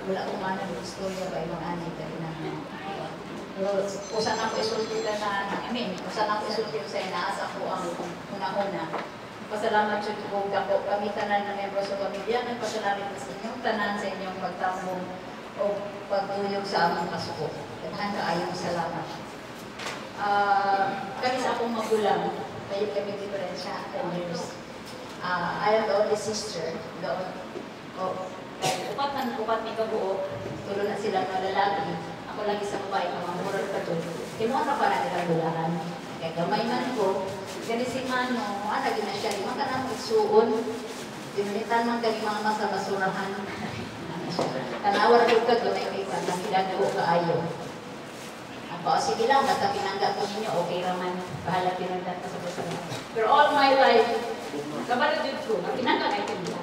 wala akong mana ng istorya ba yung anay ka na usan ako isulti ka na usan ako isulti sa inaasa ko ang una-una. Pasalamat siya ko dako kami tanan ng membro sa pamilya, nagpasalamat sa inyong tanan sa inyong pagtambong o pagtuyog sa among kasuko. Daghan kaayong salamat. Kami sa akong magulang, kayo kami diferensya 10 years. I am the only sister, upat ni kabuo, tulo na sila mga lalaki. Ako lagi sa babae, mamamurag ka doon. Kinuha ka pa na nilang bularan. Kaya gamay man ko, gani si Mano, lagi na siya, limang ka na magsuon. Dinunitan man kami mga masa basurahan. Tanawar ko ka doon, ay may pagkakilan ko kaayo. Sige lang, basta pinangga ko ninyo, okay raman. Bahala pinangga ka sa basurahan. Pero all my life, kabalad yun ko, pinangga kayo nila.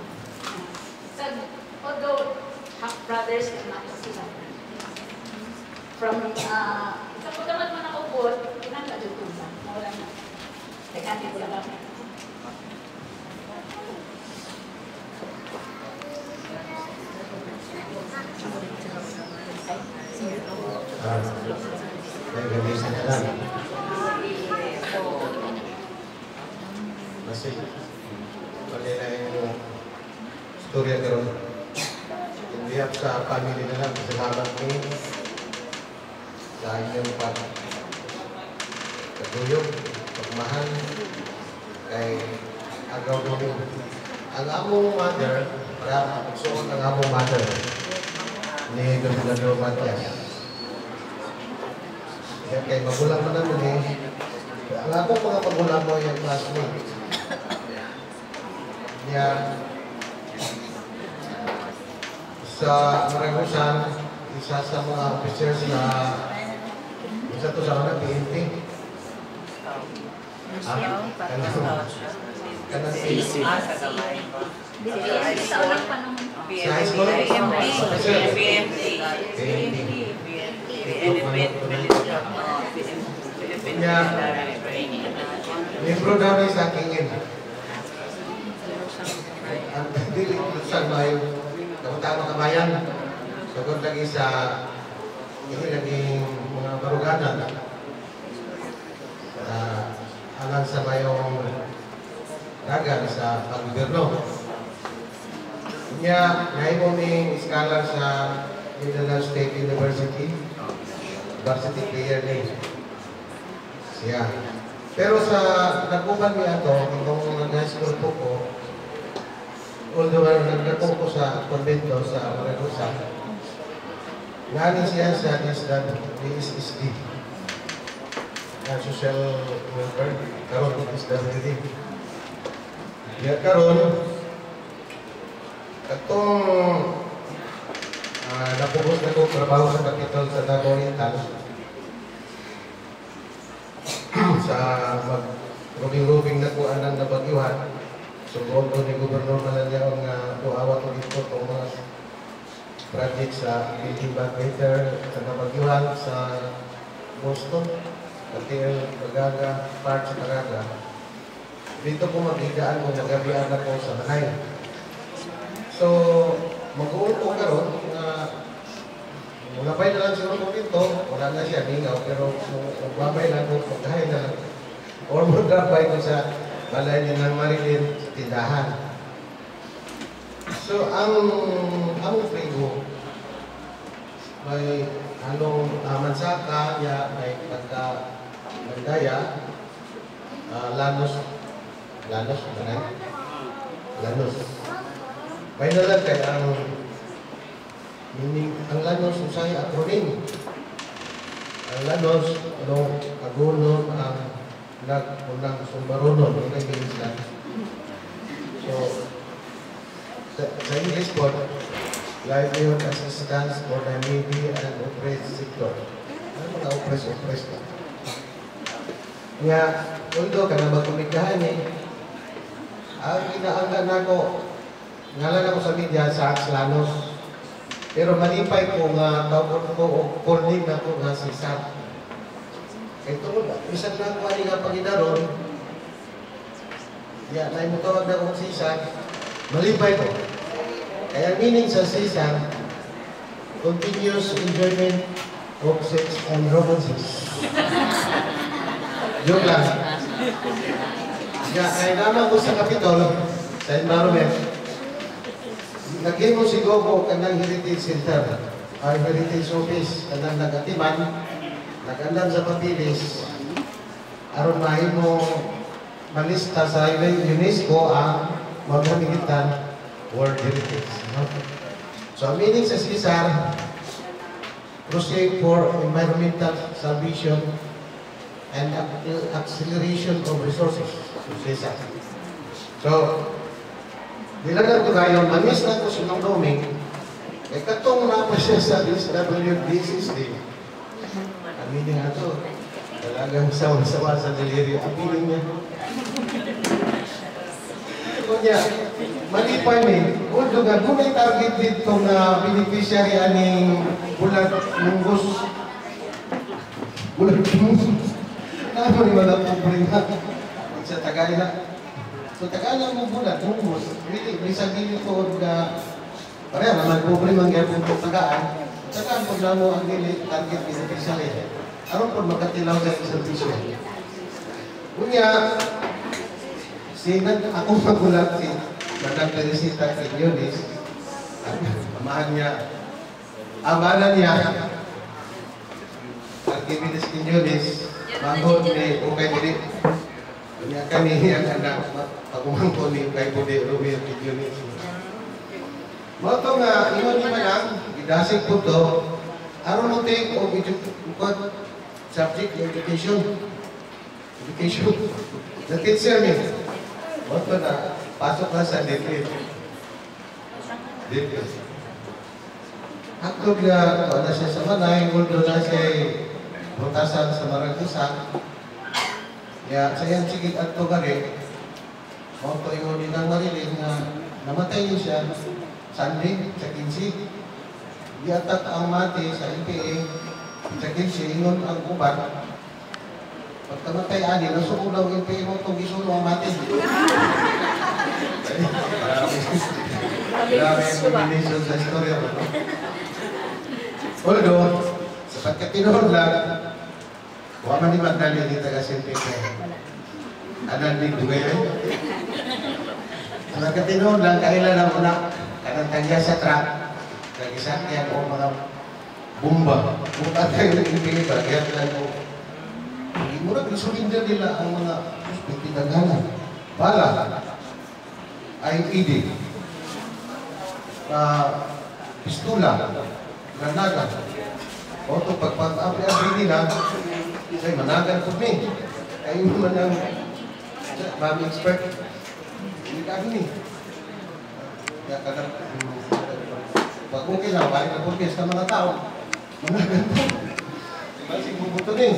Although half brothers and not sila. From sa pagkamat mo nakubot, pinangga dyan ko ba? Mawala na. Tekante ko lang. Nag-release na lang. Kasi, kanila yung storya karon. Hindi sa family na lang. Salamat ni sa inyong pagkatuyog, pagmahal, kay agaw doon. Ang among mother, para magsuon ang among mother ni Dr. Matias. Kaya magulang mo naman ang akong mga magulang mo yung classmate. Niya, sa Maragusan, isa sa mga officers na isa to sa mga PNP. Kanang PNP. Sa ulang panong Sa high school? Kanya, membro daw na sa aking yun. Ang dili sa mayo, kapatang kabayan, sagot lagi sa ini lagi mga baruganan. Alang sa mayong dagan sa pag-gobyerno. Kanya, naimong ni scholar sa Mindanao State University. Varsity player ni siya. Pero sa nakuban niya ito, itong high school po ko, although nagdako ko sa konbento sa Maragusa, ngani siya sa DSSD, social welfare, karon ng DSSD. Kaya karon, itong napubos na ko trabaho sa Pakitol sa Davao Oriental sa mag-rubing-rubing na ko anang nabagyuhan. Sumod ko ni Gobernador Malanyaon nga tuawat ko dito itong mga project sa building back later sa nabagyuhan sa Boston, Katil, Magaga, Park sa Magaga. Dito ko mag-igaan ko, magabian ako sa Manay. So, mag-uul ko karon na mulapay na lang siguro ko dito, wala na siya, lingaw, pero magbabay lang ko, magkahay na lang. Or magbabay ko sa balay niya ng Marilyn sa tindahan. So, ang frigo, may anong mansaka, may pagka-mandaya, lanos, may nalang kay ang lanos usay acronym. Ang lanos, agunon, ang nag-unang sumbarunon, yung nag-iislan. So, sa English po, livelihood assistance for the needy and oppressed sector. Ano mga oppressed na? Nga, undo ka na magkumikahan ang inaanggan ako, ngalan ako sa media sa Lanos. Pero malipay ko nga tawag ko o calling na ko nga si Sam. Ito ko na, isang lang ko nga paginaron. Na mo tawag na kong si Sam, malipay ko. Kaya meaning sa si Sam, continuous enjoyment of sex and romances. Joke lang. Ay naman ko sa Capitol, sa environment, lagyan mo si Gogo kanang Heritage Center, or Heritage Office, kanang nagatiman, nagandam sa papilis, aron mahin mo malista sa UNESCO ang magkamigitan World Heritage. So, ang meaning sa CSR, Crusade for Environmental Salvation and Acceleration of Resources. So, CSR. So, dilagan ko kayo, manis na ko sa doming, eh katong na pa siya sa SWD system. Ang meaning na ito, talagang sawa-sawa sa delirium. Ang meaning niya. Kunya, mali pa ni, kung may target dito na beneficiary aning bulat munggos. Bulat munggos. Ano ni mga pobre na? Sa Tagay na. So Tagay mo bulat munggos. May sabihin ko na pareha naman pobre man gaya po tagaan. Tagaan po na mo ang target beneficiary. Aron po makatilaw sa servisyo. Kunya, ako magulat si Madam Teresita Quinones, amahan niya, amanan niya, Archimedes Quinones, manghod ni Ukay Budi. Kanya kami ang anak, pagumangko ni Ukay Budi, Romeo Quinones. Moto nga, ingon ni Manang, idasig po to, aron mo take of subject education. Education. The teacher niya. Moto na, pasok na sa DepEd. DepEd. Aktog na, wala siya sa Manay, mundo na siya butasan sa Maragusa. Kaya, sayang sigit at to gari, moto yung din ang mariling na namatay niyo siya, Sunday, sa 15. Diatak ang mati sa IPA, sa 15, ingon ang uban. Pagkamatay ani, nasuko daw yung PA mo itong gisulo ang mati. Grabe ang combination sa istorya mo. Although, sa pagkatinahon lang, huwag man ni Magdalene ni taga-Sinti ko. Anan din dugay rin. Sa pagkatinahon lang, kailan ang una, kanang tagya sa truck, nag-isakyan o mga bomba. Kung tatay yung ibigay ba, kaya lang mo. Murag nasulinder nila ang mga pinaghanan. Bala, IED, pistula, granada. O ito, pag-apri-apri nila, ay managan po ni. Kayo naman ang mami expert. Hindi ka ni. Kaya kadang, pag okay lang, balik na podcast ng mga tao, managan po. Masing bubuto ni.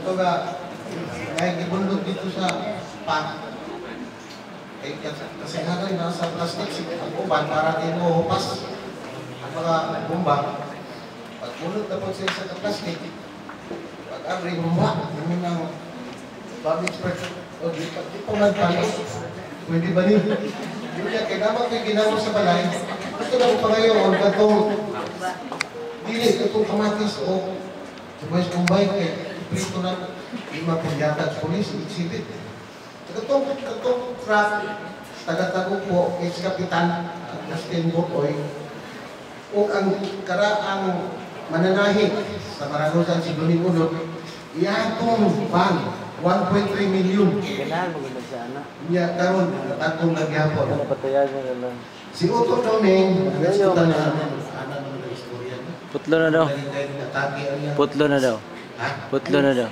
Ito nga, ay gibundog dito sa pan. Kasi hanggang nasa plastic, ang uban para din mo hupas ang mga bomba. Pag bunod na po siya sa plastic, pag-abri bomba, yun ang public expert. O di po magpanos, pwede ba niyo? Yun yan, kaya naman kayo ginawa sa balay. Gusto na po pa ngayon, katong dili, katong kamatis o sa West Mumbai, kaya prito na lima pinjata sa polis, exhibit. Itong truck, taga-tagupo, ex-kapitan, Justin Bukoy, o ang karaang mananahi sa Maragusan si Doning Unod, iatong ban, 1.3 million. Ganahan mo gano'n sa anak. Niya, karon natatong nagyapon. Ano patayan mo na lang. Si Otto Doming, nagsutan na anak ng istorya. Putlo na daw. Putlo na daw. Ha? Putlo na daw.